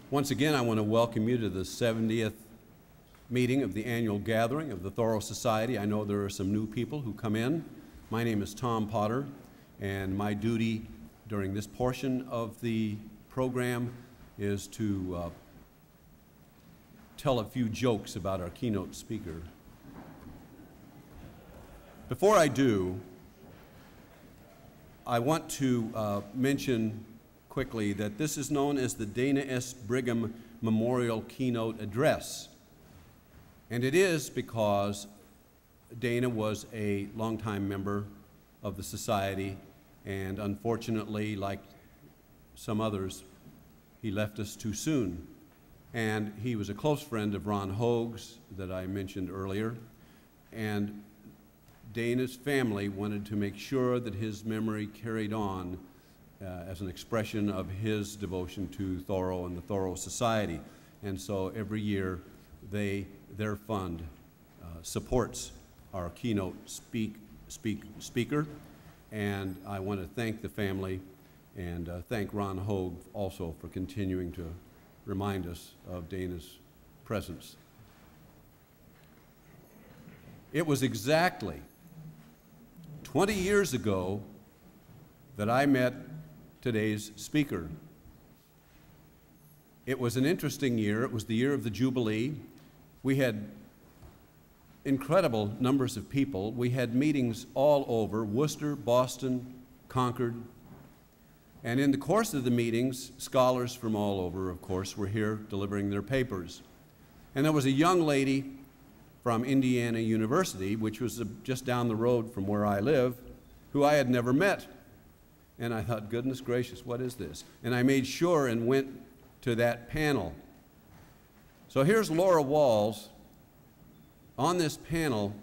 Once again, I want to welcome you to the 70th meeting of the annual gathering of the Thoreau Society. I know there are some new people who come in. My name is Tom Potter, and my duty during this portion of the program is to tell a few jokes about our keynote speaker. Before I do, I want to mention quickly that this is known as the Dana S. Brigham Memorial Keynote Address. And it is because Dana was a longtime member of the Society, and unfortunately, like some others, he left us too soon. And he was a close friend of Ron Hoag's that I mentioned earlier, and Dana's family wanted to make sure that his memory carried on as an expression of his devotion to Thoreau and the Thoreau Society. And so every year their fund supports our keynote speaker, and I want to thank the family and thank Ron Hoag also for continuing to remind us of Dana's presence. It was exactly 20 years ago that I met today's speaker. It was an interesting year. It was the year of the Jubilee. We had incredible numbers of people. We had meetings all over, Worcester, Boston, Concord. And in the course of the meetings, scholars from all over, of course, were here delivering their papers. And there was a young lady from Indiana University, which was just down the road from where I live, who I had never met. And I thought, goodness gracious, what is this? And I made sure and went to that panel. So here's Laura Walls on this panel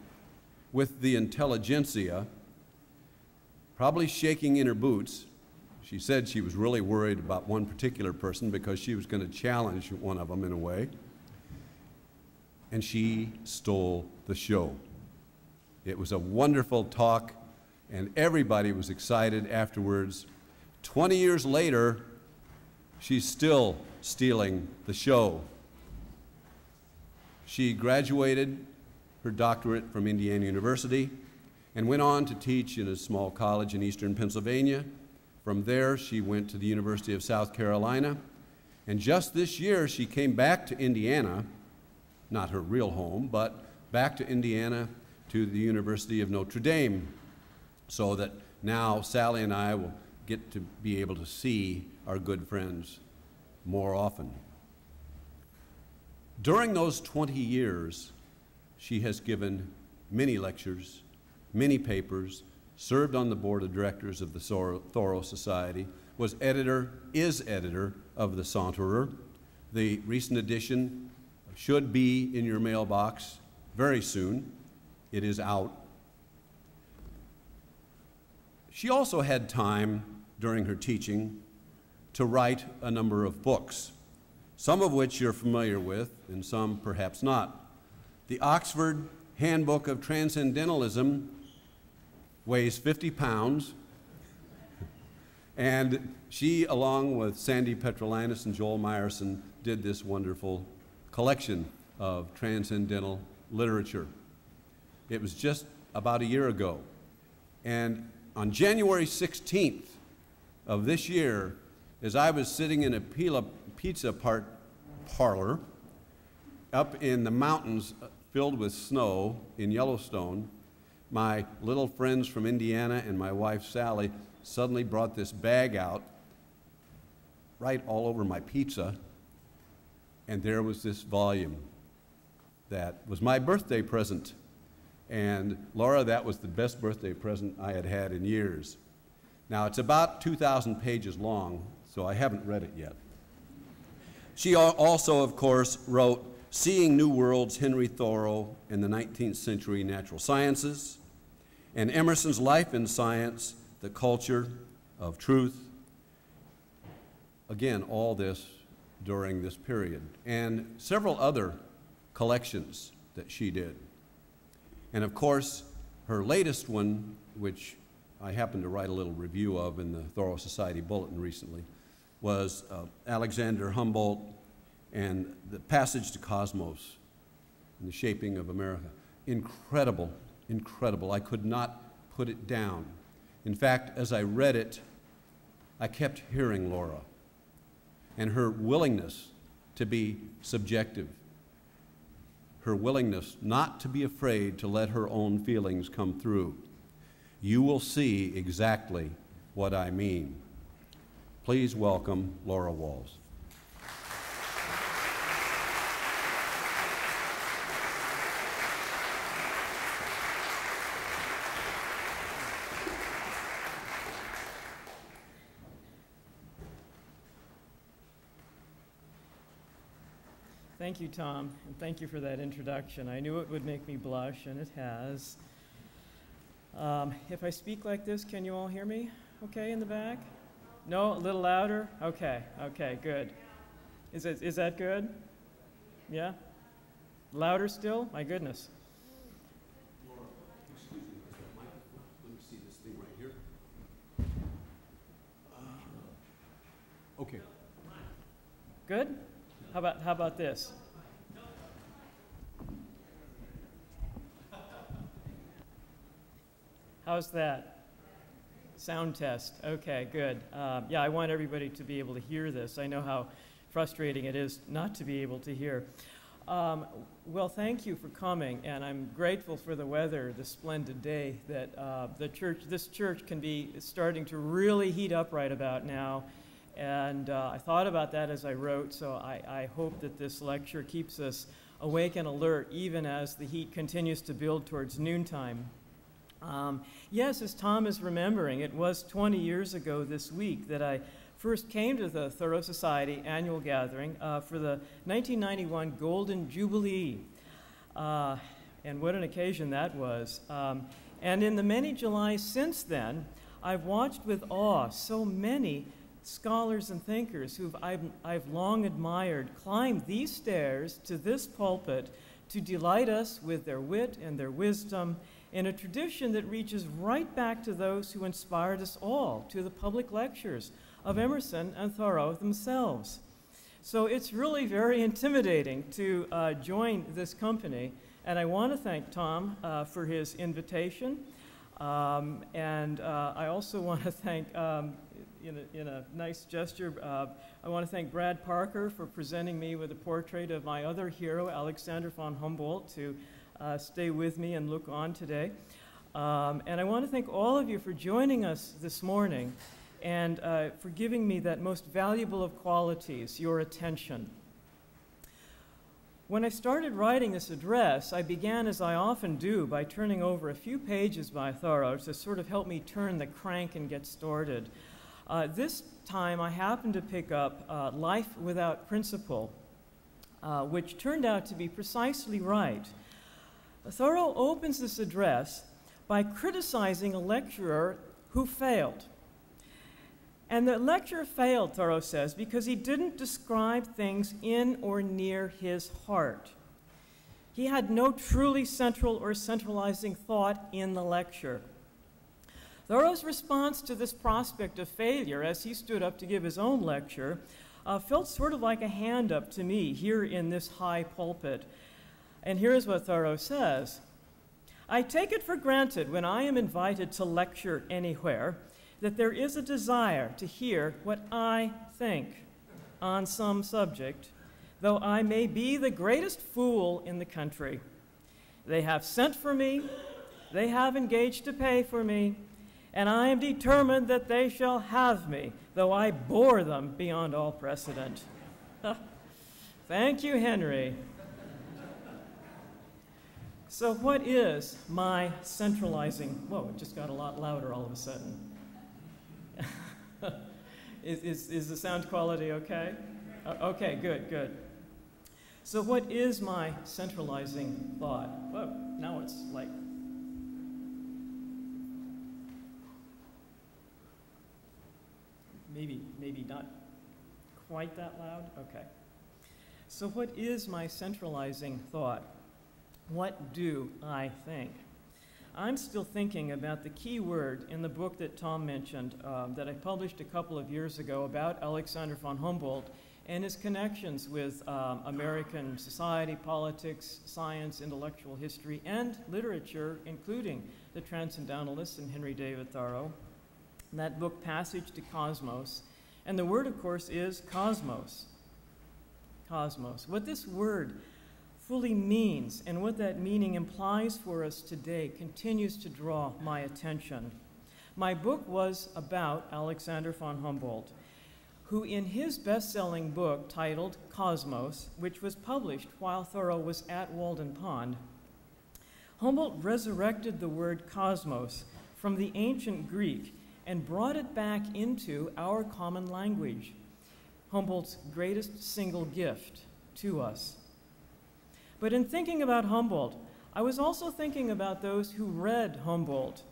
with the intelligentsia, probably shaking in her boots. She said she was really worried about one particular person because she was going to challenge one of them in a way. And she stole the show. It was a wonderful talk, and everybody was excited afterwards. 20 years later, she's still stealing the show. She graduated her doctorate from Indiana University and went on to teach in a small college in eastern Pennsylvania. From there, she went to the University of South Carolina, and just this year, she came back to Indiana, not her real home, but back to Indiana to the University of Notre Dame, so that now Sally and I will get to be able to see our good friends more often. During those 20 years, she has given many lectures, many papers, served on the board of directors of the Thoreau Society, is editor of the Saunterer. The recent edition should be in your mailbox very soon. It is out. She also had time during her teaching to write a number of books, some of which you're familiar with and some perhaps not. The Oxford Handbook of Transcendentalism weighs 50 pounds, and she, along with Sandy Petrolinas and Joel Meyerson, did this wonderful collection of transcendental literature. It was just about a year ago, and on January 16th of this year, as I was sitting in a pizza parlor up in the mountains filled with snow in Yellowstone, my little friends from Indiana and my wife Sally suddenly brought this bag out right all over my pizza, and there was this volume that was my birthday present. And Laura, that was the best birthday present I had had in years. Now, it's about 2,000 pages long, so I haven't read it yet. She also, of course, wrote Seeing New Worlds, Henry Thoreau in the 19th Century Natural Sciences, and Emerson's Life in Science, The Culture of Truth. Again, all this during this period, and several other collections that she did. And of course, her latest one, which I happened to write a little review of in the Thoreau Society Bulletin recently, was Alexander Humboldt and the passage to Cosmos and the shaping of America. Incredible, incredible. I could not put it down. In fact, as I read it, I kept hearing Laura and her willingness to be subjective, her willingness not to be afraid to let her own feelings come through. You will see exactly what I mean. Please welcome Laura Walls. Thank you, Tom, and thank you for that introduction. I knew it would make me blush, and it has. If I speak like this, can you all hear me okay in the back? No? A little louder? Okay, good. Is that good? Yeah? Louder still? My goodness. Laura, excuse me, is that microphone? Let me see this thing right here. Okay. Good? How about this? How's that? Sound test. Okay, good. Yeah, I want everybody to be able to hear this. I know how frustrating it is not to be able to hear. Well, thank you for coming, and I'm grateful for the weather, the splendid day that this church can be starting to really heat up right about now. And I thought about that as I wrote, so I hope that this lecture keeps us awake and alert even as the heat continues to build towards noontime. Yes, as Tom is remembering, it was 20 years ago this week that I first came to the Thoreau Society Annual Gathering for the 1991 Golden Jubilee. And what an occasion that was. And in the many Julys since then, I've watched with awe so many scholars and thinkers who I've long admired climb these stairs to this pulpit to delight us with their wit and their wisdom in a tradition that reaches right back to those who inspired us all, to the public lectures of Emerson and Thoreau themselves. So it's really very intimidating to join this company, and I want to thank Tom for his invitation, and I also want to thank in a nice gesture, I want to thank Brad Parker for presenting me with a portrait of my other hero, Alexander von Humboldt, to stay with me and look on today. And I want to thank all of you for joining us this morning and for giving me that most valuable of qualities, your attention. When I started writing this address, I began, as I often do, by turning over a few pages by Thoreau to sort of help me turn the crank and get started. This time I happened to pick up Life Without Principle, which turned out to be precisely right. Thoreau opens this address by criticizing a lecturer who failed. And the lecturer failed, Thoreau says, because he didn't describe things in or near his heart. He had no truly central or centralizing thought in the lecture. Thoreau's response to this prospect of failure as he stood up to give his own lecture felt sort of like a hand up to me here in this high pulpit. And here's what Thoreau says. I take it for granted when I am invited to lecture anywhere that there is a desire to hear what I think on some subject, though I may be the greatest fool in the country. They have sent for me, they have engaged to pay for me, and I am determined that they shall have me, though I bore them beyond all precedent. Thank you, Henry. So what is my centralizing? Whoa, it just got a lot louder all of a sudden. Is the sound quality okay? Okay, good. So what is my centralizing thought? Whoa, now it's like, maybe not quite that loud? Okay. So what is my centralizing thought? What do I think? I'm still thinking about the key word in the book that Tom mentioned that I published a couple of years ago about Alexander von Humboldt and his connections with American society, politics, science, intellectual history, and literature, including the Transcendentalist and Henry David Thoreau. And that book, Passage to Cosmos. And the word, of course, is cosmos. Cosmos. What this word fully means and what that meaning implies for us today continues to draw my attention. My book was about Alexander von Humboldt, who in his best-selling book titled Cosmos, which was published while Thoreau was at Walden Pond, Humboldt resurrected the word cosmos from the ancient Greek and brought it back into our common language, Humboldt's greatest single gift to us. But in thinking about Humboldt, I was also thinking about those who read Humboldt,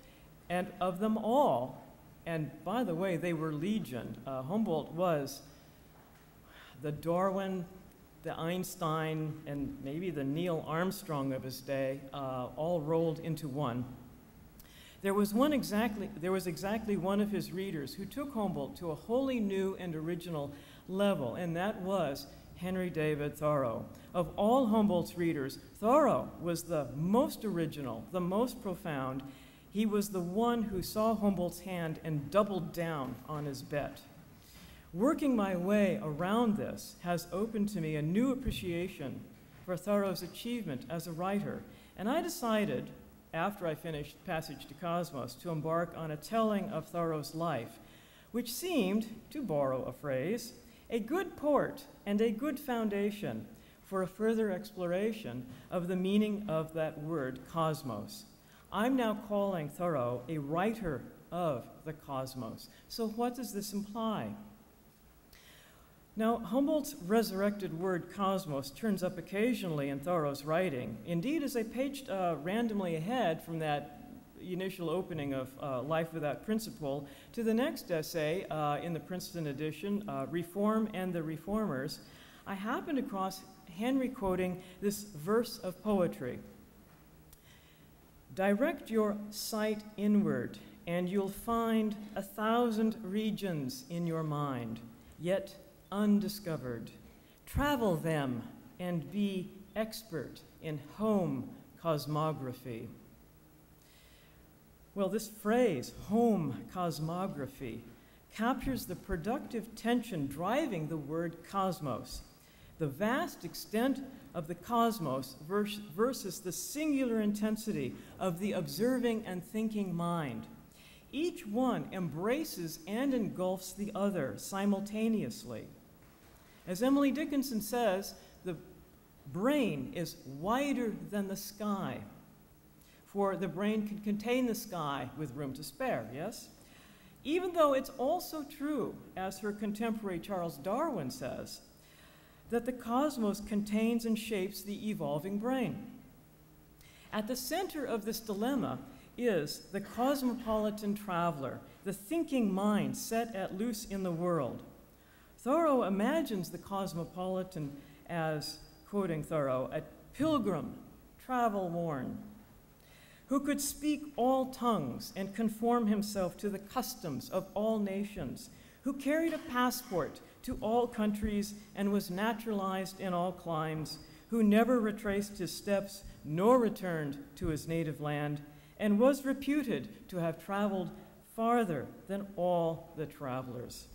and of them all, and by the way, they were legion. Humboldt was the Darwin, the Einstein, and maybe the Neil Armstrong of his day, all rolled into one. There was exactly one of his readers who took Humboldt to a wholly new and original level, and that was Henry David Thoreau. Of all Humboldt's readers, Thoreau was the most original, the most profound. He was the one who saw Humboldt's hand and doubled down on his bet. Working my way around this has opened to me a new appreciation for Thoreau's achievement as a writer, and I decided, after I finished Passage to Cosmos, to embark on a telling of Thoreau's life, which seemed, to borrow a phrase, a good port and a good foundation for a further exploration of the meaning of that word cosmos. I'm now calling Thoreau a writer of the cosmos. So what does this imply? Now, Humboldt's resurrected word cosmos turns up occasionally in Thoreau's writing. Indeed, as I paged randomly ahead from that initial opening of Life Without Principle to the next essay in the Princeton edition, Reform and the Reformers, I happened across Henry quoting this verse of poetry. Direct your sight inward, and you'll find 1,000 regions in your mind, yet undiscovered. Travel them and be expert in home cosmography. Well, this phrase, home cosmography, captures the productive tension driving the word cosmos, the vast extent of the cosmos versus the singular intensity of the observing and thinking mind. Each one embraces and engulfs the other simultaneously. As Emily Dickinson says, the brain is wider than the sky, for the brain can contain the sky with room to spare, yes? Even though it's also true, as her contemporary Charles Darwin says, that the cosmos contains and shapes the evolving brain. At the center of this dilemma is the cosmopolitan traveler, the thinking mind set at loose in the world. Thoreau imagines the cosmopolitan as, quoting Thoreau, a pilgrim, travel-worn, who could speak all tongues and conform himself to the customs of all nations, who carried a passport to all countries and was naturalized in all climes, who never retraced his steps nor returned to his native land, and was reputed to have traveled farther than all the travelers.